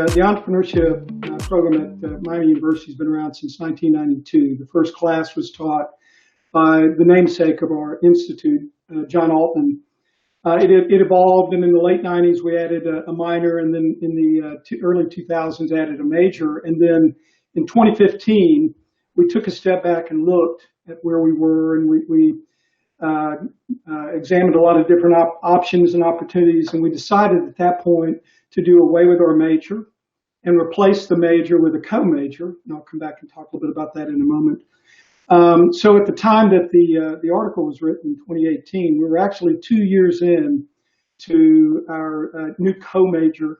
The entrepreneurship program at Miami University has been around since 1992. The first class was taught by the namesake of our institute, John Altman. It evolved, and in the late 90s we added a minor, and then in the early 2000s added a major. And then in 2015, we took a step back and looked at where we were, and we examined a lot of different options and opportunities, and we decided at that point to do away with our major and replace the major with a co-major. And I'll come back and talk a little bit about that in a moment. So at the time that the article was written in 2018, we were actually 2 years in to our new co-major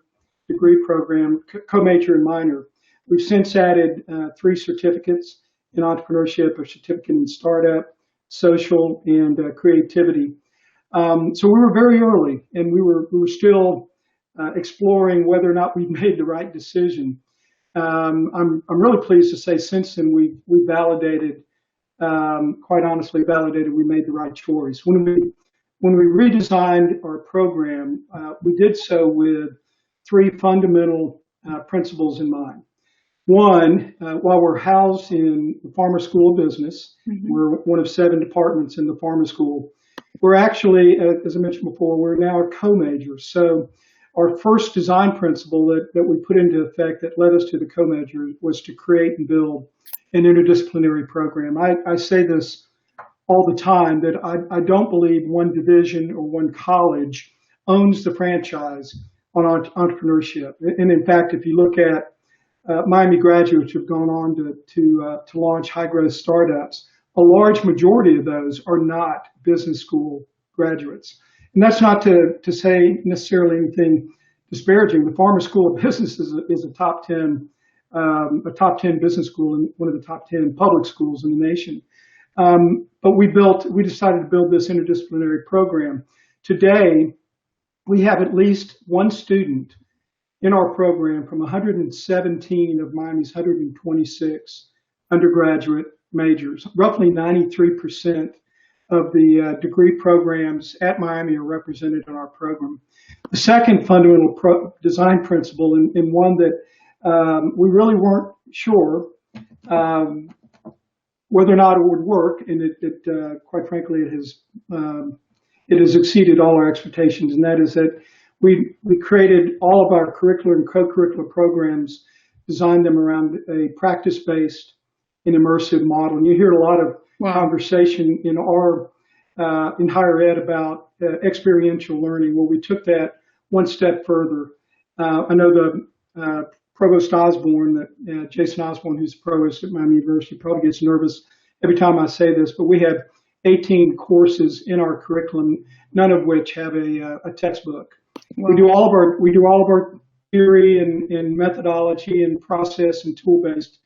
degree program, co-major and minor. We've since added 3 certificates in entrepreneurship, a certificate in startup, social, and creativity. So we were very early, and we were still exploring whether or not we made the right decision. I'm really pleased to say since then we validated, quite honestly validated, we made the right choice. When we redesigned our program, we did so with 3 fundamental principles in mind. One, while we're housed in the Farmer School of Business, we're one of 7 departments in the Farmer School. We're actually, as I mentioned before, we're now a co-major. So our first design principle that we put into effect that led us to the co-major was to create and build an interdisciplinary program. I say this all the time, that I don't believe one division or one college owns the franchise on entrepreneurship. And in fact, if you look at Miami graduates who've gone on to launch high-growth startups, a large majority of those are not business school graduates. And that's not to say necessarily anything disparaging. The Farmer School of Business is a top 10 business school and one of the top 10 public schools in the nation. But we decided to build this interdisciplinary program. Today, we have at least one student in our program from 117 of Miami's 126 undergraduate majors. Roughly 93% of the degree programs at Miami are represented in our program. The second fundamental design principle, and one that we really weren't sure whether or not it would work, and quite frankly, it has exceeded all our expectations, and that is that we created all of our curricular and co-curricular programs, designed them around a practice-based and immersive model. And you hear a lot of conversation in in higher ed about experiential learning. Well, we took that one step further. I know the Provost Osborne, Jason Osborne, who's the provost at Miami University, probably gets nervous every time I say this, but we have 18 courses in our curriculum, none of which have a textbook. Wow. We do all of our theory and methodology and process and tool-based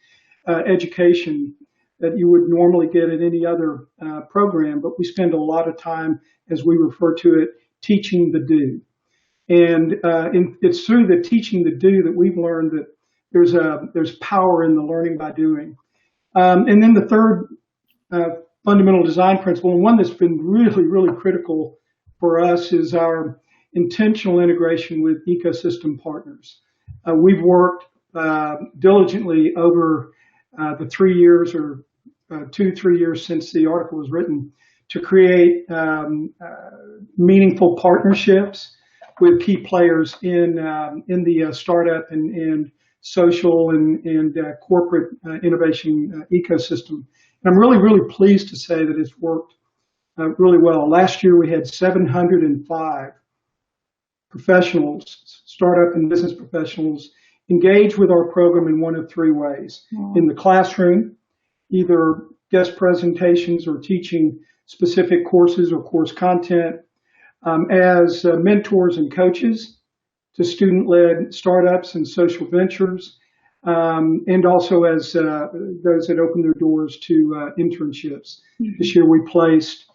education that you would normally get at any other program, but we spend a lot of time, as we refer to it, teaching the do. And it's through the teaching the do that we've learned that there's power in the learning by doing. And then the third fundamental design principle, and one that's been really, really critical for us, is our intentional integration with ecosystem partners. We've worked diligently over the 3 years or 2-3 years since the article was written to create meaningful partnerships with key players in the startup and social and corporate innovation ecosystem. And I'm really, really pleased to say that it's worked really well. Last year we had 705 professionals, startup and business professionals, engage with our program in one of 3 ways. In the classroom, either guest presentations or teaching specific courses or course content, as mentors and coaches to student-led startups and social ventures, and also as those that open their doors to internships. This year we placed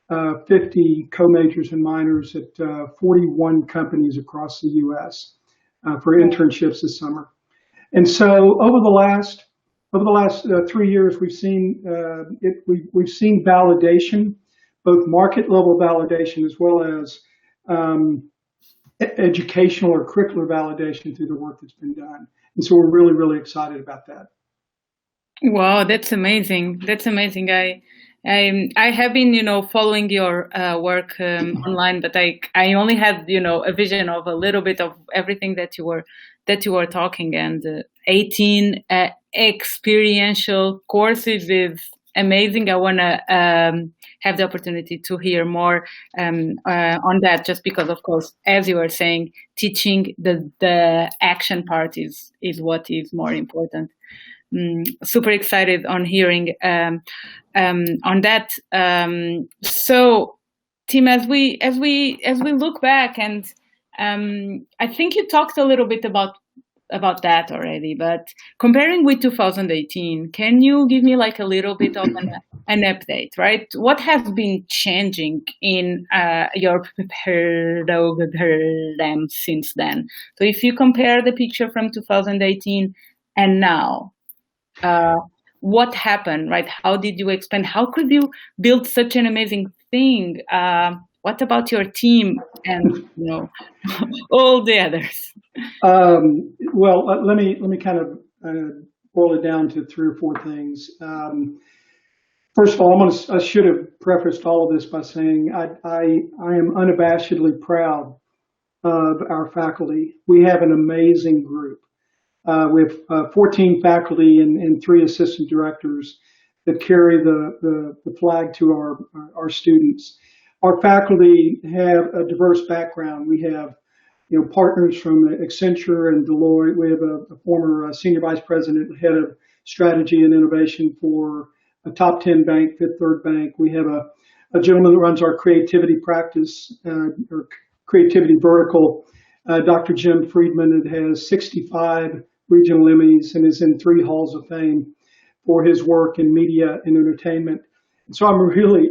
50 co-majors and minors at 41 companies across the U.S. For internships this summer. And so over the last 3 years, we've seen validation, both market level validation as well as educational or curricular validation through the work that's been done. And so we're really, really excited about that. Wow, that's amazing. That's amazing. I have been, following your work online, but I only had, a vision of a little bit of everything that you were talking, and 18 experiential courses is amazing. I want to have the opportunity to hear more on that, just because, of course, as you were saying, teaching the action part is what is more important. Super excited on hearing on that. So, Tim, as we look back, and I think you talked a little bit about that already, but comparing with 2018, can you give me like a little bit of an update, right? What has been changing in your program since then? So if you compare the picture from 2018 and now, what happened, right? How did you expand? How could you build such an amazing thing? What about your team and all the others? Well, let me kind of boil it down to 3 or 4 things. First of all, I should have prefaced all of this by saying I am unabashedly proud of our faculty. We have an amazing group. We have 14 faculty and 3 assistant directors that carry the flag to our students. Our faculty have a diverse background. We have partners from Accenture and Deloitte. We have a former senior vice president, head of strategy and innovation for a top 10 bank, Fifth Third Bank. We have a gentleman that runs our creativity practice, or creativity vertical, Dr. Jim Friedman, that has 65 regional Emmys and is in 3 halls of fame for his work in media and entertainment. And so I'm really,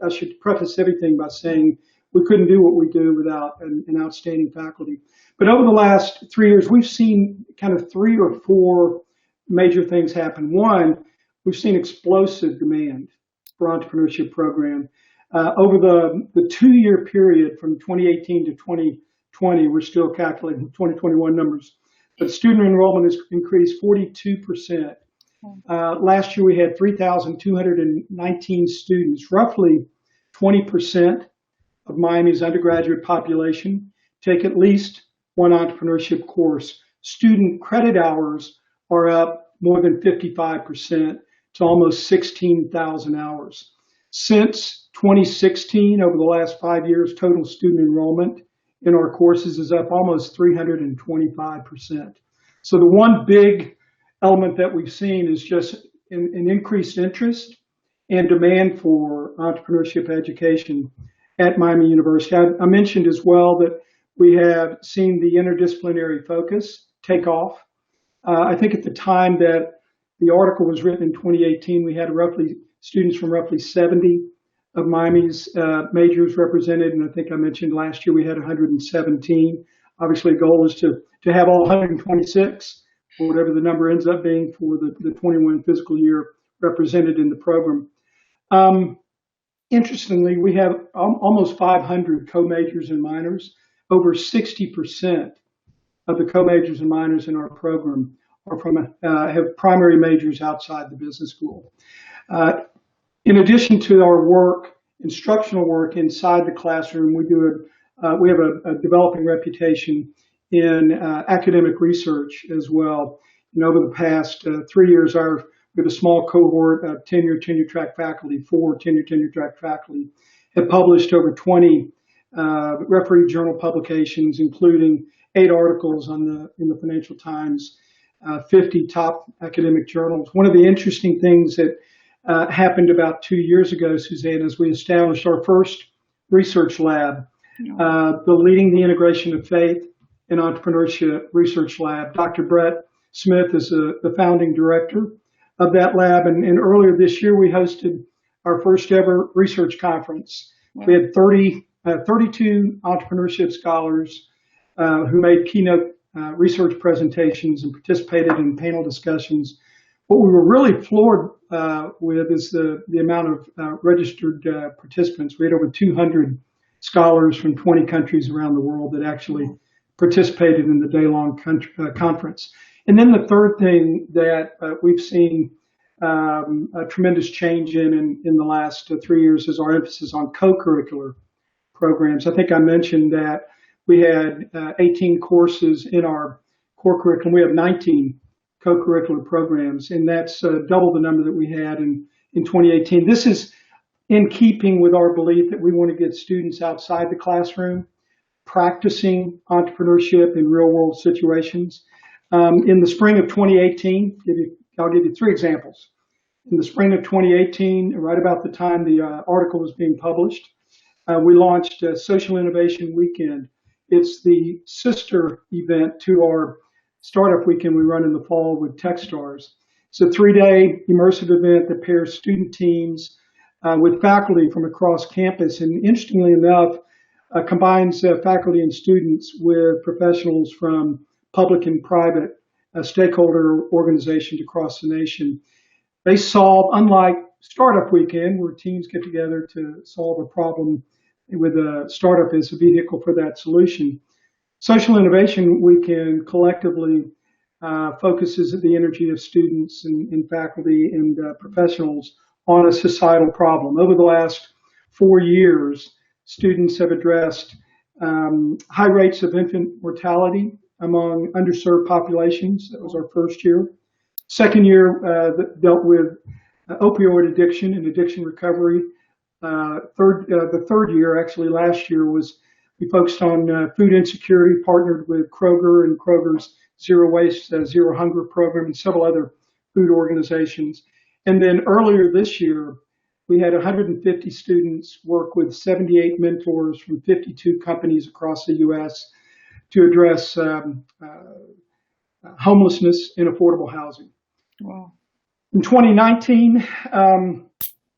I should preface everything by saying we couldn't do what we do without an outstanding faculty. But over the last 3 years, we've seen kind of 3 or 4 major things happen. One, we've seen explosive demand for entrepreneurship program. Over the 2-year period from 2018 to 2020, we're still calculating 2021 numbers, but student enrollment has increased 42%. Last year we had 3,219 students, roughly 20% of Miami's undergraduate population take at least one entrepreneurship course. Student credit hours are up more than 55% to almost 16,000 hours. Since 2016, over the last 5 years, total student enrollment in our courses is up almost 325%. So the one big element that we've seen is just an increased interest and demand for entrepreneurship education at Miami University. I mentioned as well that we have seen the interdisciplinary focus take off. I think at the time that the article was written in 2018, we had students from roughly 70 of Miami's majors represented, and I think I mentioned last year we had 117. Obviously, the goal is to have all 126, or whatever the number ends up being for the 21 fiscal year represented in the program. Interestingly, we have almost 500 co-majors and minors. Over 60% of the co-majors and minors in our program are have primary majors outside the business school. In addition to our work, instructional work inside the classroom, we have a developing reputation in academic research as well. Over the past 3 years, we have a small cohort of tenure track faculty, 4 tenure track faculty, have published over 20 refereed journal publications, including 8 articles in the Financial Times, 50 top academic journals. One of the interesting things that happened about 2 years ago, Susana, is we established our first research lab, leading the integration of faith and entrepreneurship research lab. Dr. Brett Smith is the founding director of that lab, and earlier this year we hosted our first ever research conference. Wow. We had 32 entrepreneurship scholars who made keynote research presentations and participated in panel discussions. What we were really floored with is the amount of registered participants. We had over 200 scholars from 20 countries around the world that actually participated in the day-long conference. And then the third thing that we've seen a tremendous change in the last 3 years is our emphasis on co-curricular programs. I think I mentioned that we had 18 courses in our core curriculum. We have 19 co-curricular programs, and that's double the number that we had in 2018. This is in keeping with our belief that we want to get students outside the classroom practicing entrepreneurship in real-world situations. In the spring of 2018, I'll give you 3 examples. In the spring of 2018, right about the time the article was being published, we launched a Social Innovation Weekend. It's the sister event to our Startup Weekend we run in the fall with Techstars. It's a 3-day immersive event that pairs student teams with faculty from across campus, and interestingly enough, combines faculty and students with professionals from public and private stakeholder organizations across the nation. They solve, unlike Startup Weekend, where teams get together to solve a problem with a startup as a vehicle for that solution. Social Innovation Weekend collectively focuses the energy of students and faculty and professionals on a societal problem. Over the last 4 years, students have addressed high rates of infant mortality among underserved populations. That was our first year. Second year that dealt with opioid addiction and addiction recovery. The third year, actually last year, we focused on food insecurity, partnered with Kroger and Kroger's Zero Waste, Zero Hunger program, and several other food organizations. And then earlier this year, we had 150 students work with 78 mentors from 52 companies across the U.S. to address homelessness and affordable housing. Wow. In 2019,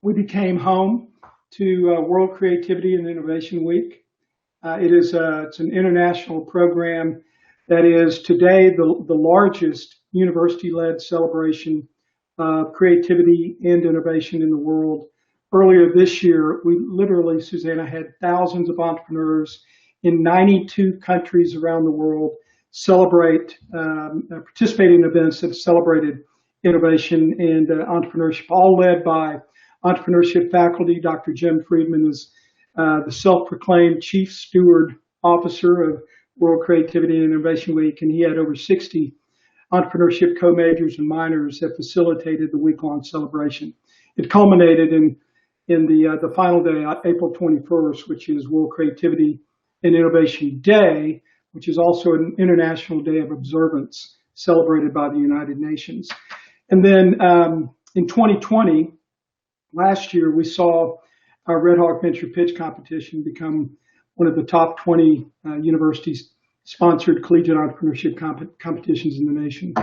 we became home to World Creativity and Innovation Week. It's an international program that is today the largest university-led celebration of creativity and innovation in the world. Earlier this year, we literally, Susana, had thousands of entrepreneurs in 92 countries around the world participate in events that celebrated innovation and entrepreneurship, all led by entrepreneurship faculty. Dr. Jim Friedman is the self-proclaimed Chief Steward Officer of World Creativity and Innovation Week, and he had over 60 entrepreneurship co-majors and minors that facilitated the week-long celebration. It culminated in the final day, April 21st, which is World Creativity and Innovation Day, which is also an International Day of Observance celebrated by the United Nations. And then in 2020, last year, we saw our Red Hawk Venture Pitch Competition become one of the top 20 university-sponsored collegiate entrepreneurship competitions in the nation.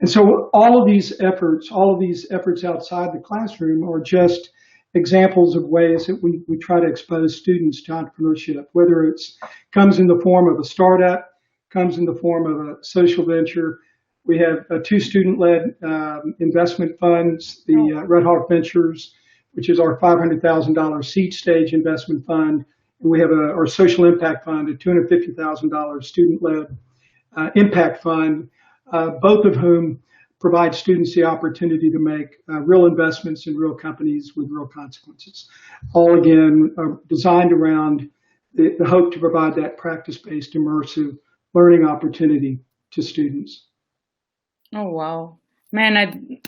And so all of these efforts outside the classroom are just examples of ways that we try to expose students to entrepreneurship, whether it comes in the form of a startup, comes in the form of a social venture. We have 2 student-led investment funds, the Red Hawk Ventures, which is our $500,000 seed stage investment fund. And we have our social impact fund, a $250,000 student-led impact fund, both of whom provide students the opportunity to make real investments in real companies with real consequences. All again, designed around the hope to provide that practice-based immersive learning opportunity to students. Oh, wow. Man,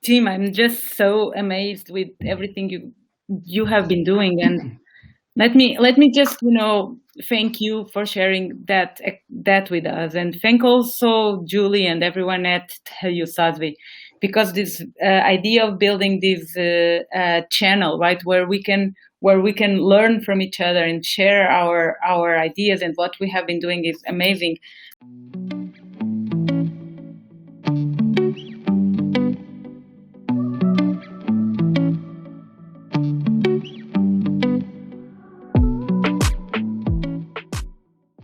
Tim, I'm just so amazed with everything you have been doing. And let me just, thank you for sharing that with us, and thank also Julie and everyone at USASBE, because this idea of building this channel, right, where we can learn from each other and share our ideas and what we have been doing is amazing.